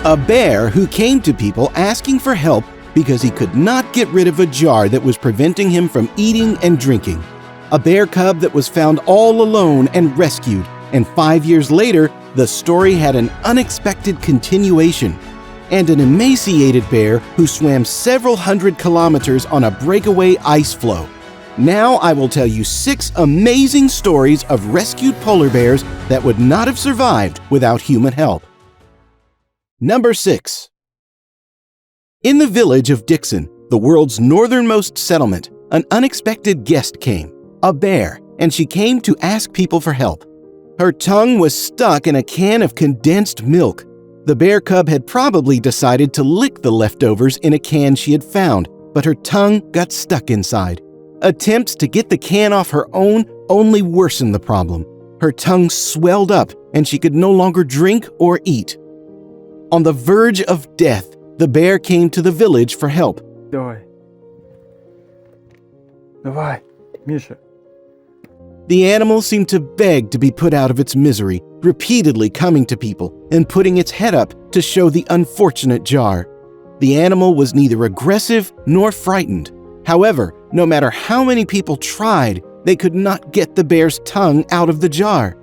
A bear who came to people asking for help because he could not get rid of a jar that was preventing him from eating and drinking. A bear cub that was found all alone and rescued, and 5 years later, the story had an unexpected continuation. And an emaciated bear who swam several hundred kilometers on a breakaway ice floe. Now I will tell you 6 amazing stories of rescued polar bears that would not have survived without human help. Number 6. In the village of Dixon, the world's northernmost settlement, an unexpected guest came, a bear, and she came to ask people for help. Her tongue was stuck in a can of condensed milk. The bear cub had probably decided to lick the leftovers in a can she had found, but her tongue got stuck inside. Attempts to get the can off her own only worsened the problem. Her tongue swelled up and she could no longer drink or eat. On the verge of death, the bear came to the village for help. Давай, Миша. The animal seemed to beg to be put out of its misery, repeatedly coming to people and putting its head up to show the unfortunate jar. The animal was neither aggressive nor frightened. However, no matter how many people tried, they could not get the bear's tongue out of the jar.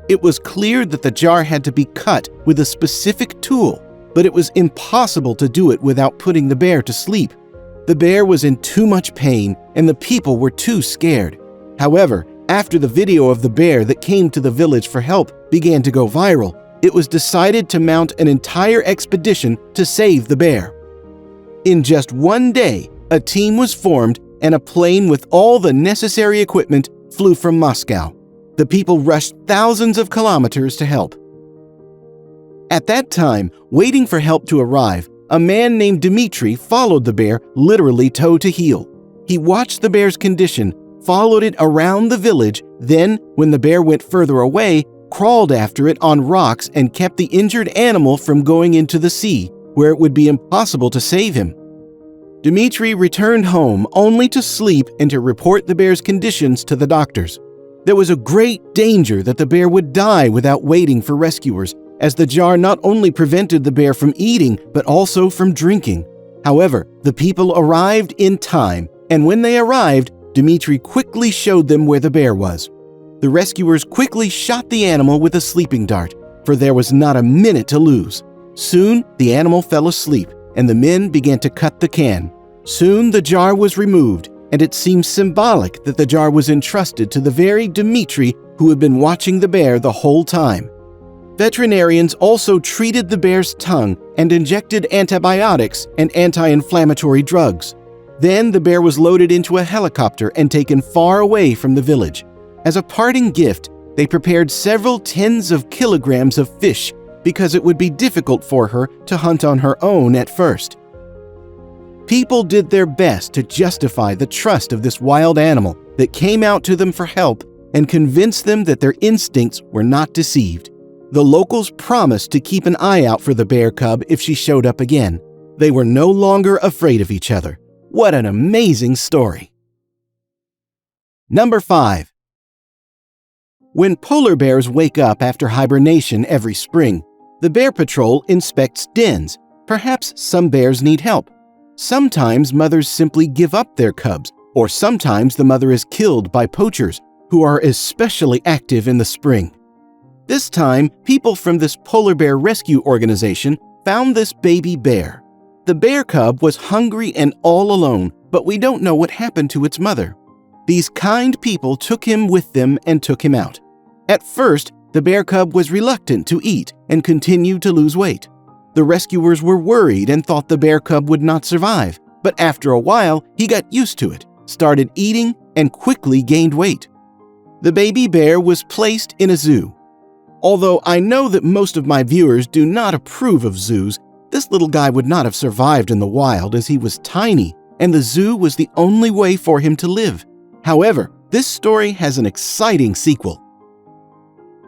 It was clear that the jar had to be cut with a specific tool, but it was impossible to do it without putting the bear to sleep. The bear was in too much pain, and the people were too scared. However, after the video of the bear that came to the village for help began to go viral, it was decided to mount an entire expedition to save the bear. In just one day, a team was formed and a plane with all the necessary equipment flew from Moscow. The people rushed thousands of kilometers to help. At that time, waiting for help to arrive, a man named Dmitry followed the bear literally toe to heel. He watched the bear's condition, followed it around the village, then, when the bear went further away, crawled after it on rocks and kept the injured animal from going into the sea, where it would be impossible to save him. Dmitry returned home only to sleep and to report the bear's conditions to the doctors. There was a great danger that the bear would die without waiting for rescuers, as the jar not only prevented the bear from eating, but also from drinking. However, the people arrived in time, and when they arrived, Dmitry quickly showed them where the bear was. The rescuers quickly shot the animal with a sleeping dart, for there was not a minute to lose. Soon, the animal fell asleep, and the men began to cut the can. Soon, the jar was removed, and it seemed symbolic that the jar was entrusted to the very Dmitry who had been watching the bear the whole time. Veterinarians also treated the bear's tongue and injected antibiotics and anti-inflammatory drugs. Then the bear was loaded into a helicopter and taken far away from the village. As a parting gift, they prepared several tens of kilograms of fish because it would be difficult for her to hunt on her own at first. People did their best to justify the trust of this wild animal that came out to them for help and convinced them that their instincts were not deceived. The locals promised to keep an eye out for the bear cub if she showed up again. They were no longer afraid of each other. What an amazing story! Number 5. When polar bears wake up after hibernation every spring, the Bear Patrol inspects dens. Perhaps some bears need help. Sometimes mothers simply give up their cubs, or sometimes the mother is killed by poachers, who are especially active in the spring. This time, people from this polar bear rescue organization found this baby bear. The bear cub was hungry and all alone, but we don't know what happened to its mother. These kind people took him with them and took him out. At first, the bear cub was reluctant to eat and continued to lose weight. The rescuers were worried and thought the bear cub would not survive, but after a while, he got used to it, started eating, and quickly gained weight. The baby bear was placed in a zoo. Although I know that most of my viewers do not approve of zoos, this little guy would not have survived in the wild as he was tiny, and the zoo was the only way for him to live. However, this story has an exciting sequel.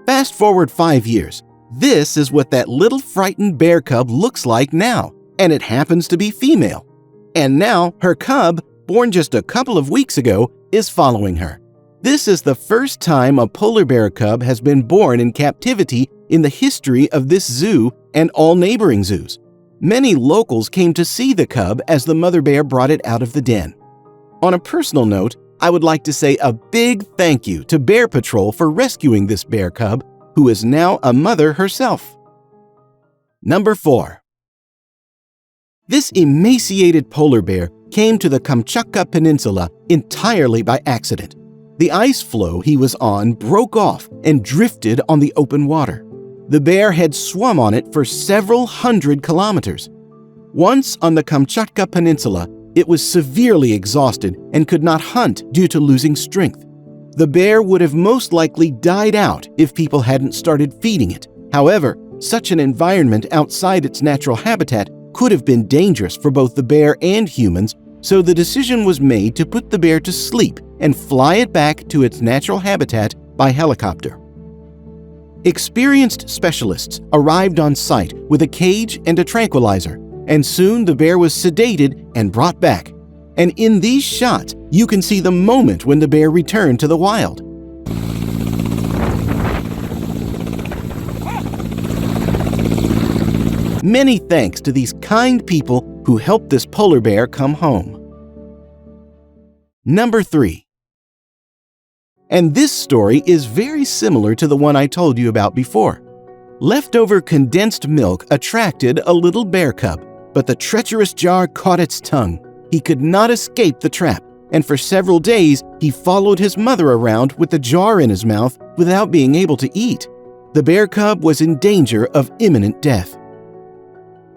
Fast forward 5 years. This is what that little frightened bear cub looks like now, and it happens to be female. And now her cub, born just a couple of weeks ago, is following her. This is the first time a polar bear cub has been born in captivity in the history of this zoo and all neighboring zoos. Many locals came to see the cub as the mother bear brought it out of the den. On a personal note, I would like to say a big thank you to Bear Patrol for rescuing this bear cub, who is now a mother herself. Number 4. This emaciated polar bear came to the Kamchatka Peninsula entirely by accident. The ice floe he was on broke off and drifted on the open water. The bear had swum on it for several hundred kilometers. Once on the Kamchatka Peninsula, it was severely exhausted and could not hunt due to losing strength. The bear would have most likely died out if people hadn't started feeding it. However, such an environment outside its natural habitat could have been dangerous for both the bear and humans, so the decision was made to put the bear to sleep and fly it back to its natural habitat by helicopter. Experienced specialists arrived on site with a cage and a tranquilizer, and soon the bear was sedated and brought back. And in these shots, you can see the moment when the bear returned to the wild. Many thanks to these kind people who helped this polar bear come home. Number 3. And this story is very similar to the one I told you about before. Leftover condensed milk attracted a little bear cub, but the treacherous jar caught its tongue. He could not escape the trap, and for several days he followed his mother around with the jar in his mouth without being able to eat. The bear cub was in danger of imminent death.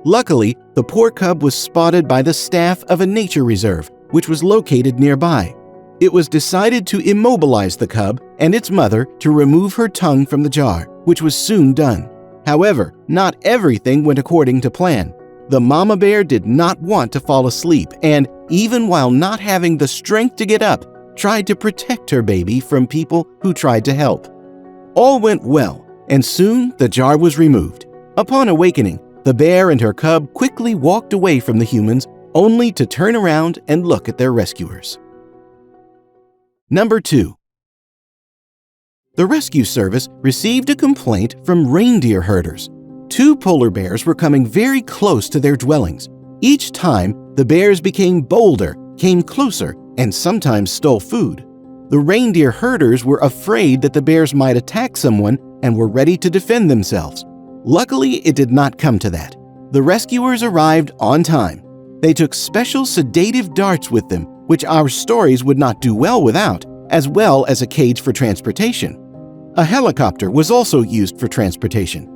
Luckily, the poor cub was spotted by the staff of a nature reserve, which was located nearby. It was decided to immobilize the cub and its mother to remove her tongue from the jar, which was soon done. However, not everything went according to plan. The mama bear did not want to fall asleep and, even while not having the strength to get up, tried to protect her baby from people who tried to help. All went well, and soon the jar was removed. Upon awakening, the bear and her cub quickly walked away from the humans, only to turn around and look at their rescuers. Number 2. The rescue service received a complaint from reindeer herders. 2 polar bears were coming very close to their dwellings. Each time, the bears became bolder, came closer, and sometimes stole food. The reindeer herders were afraid that the bears might attack someone and were ready to defend themselves. Luckily, it did not come to that. The rescuers arrived on time. They took special sedative darts with them, which our stories would not do well without, as well as a cage for transportation. A helicopter was also used for transportation.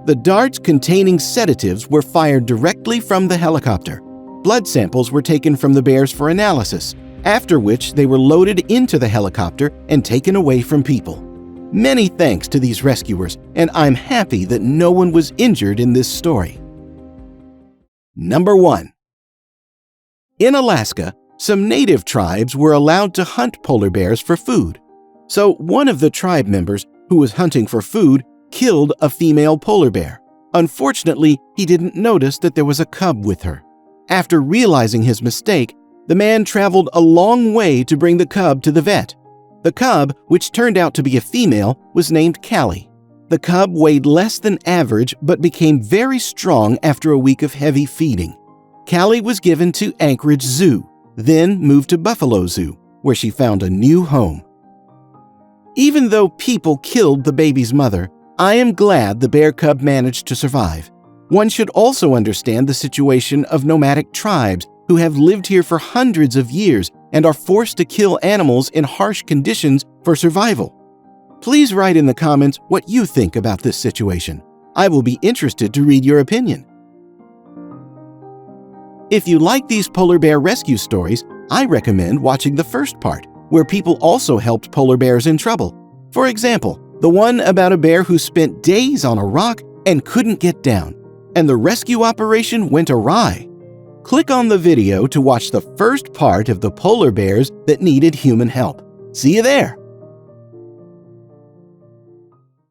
The darts containing sedatives were fired directly from the helicopter. Blood samples were taken from the bears for analysis, after which they were loaded into the helicopter and taken away from people. Many thanks to these rescuers, and I'm happy that no one was injured in this story. Number 1. In Alaska, some native tribes were allowed to hunt polar bears for food. So one of the tribe members, who was hunting for food, killed a female polar bear. Unfortunately, he didn't notice that there was a cub with her. After realizing his mistake, the man traveled a long way to bring the cub to the vet. The cub, which turned out to be a female, was named Callie. The cub weighed less than average but became very strong after a week of heavy feeding. Callie was given to Anchorage Zoo, then moved to Buffalo Zoo, where she found a new home. Even though people killed the baby's mother, I am glad the bear cub managed to survive. One should also understand the situation of nomadic tribes who have lived here for hundreds of years and are forced to kill animals in harsh conditions for survival. Please write in the comments what you think about this situation. I will be interested to read your opinion. If you like these polar bear rescue stories, I recommend watching the first part, where people also helped polar bears in trouble. For example, the one about a bear who spent days on a rock and couldn't get down, and the rescue operation went awry. Click on the video to watch the first part of the polar bears that needed human help. See you there!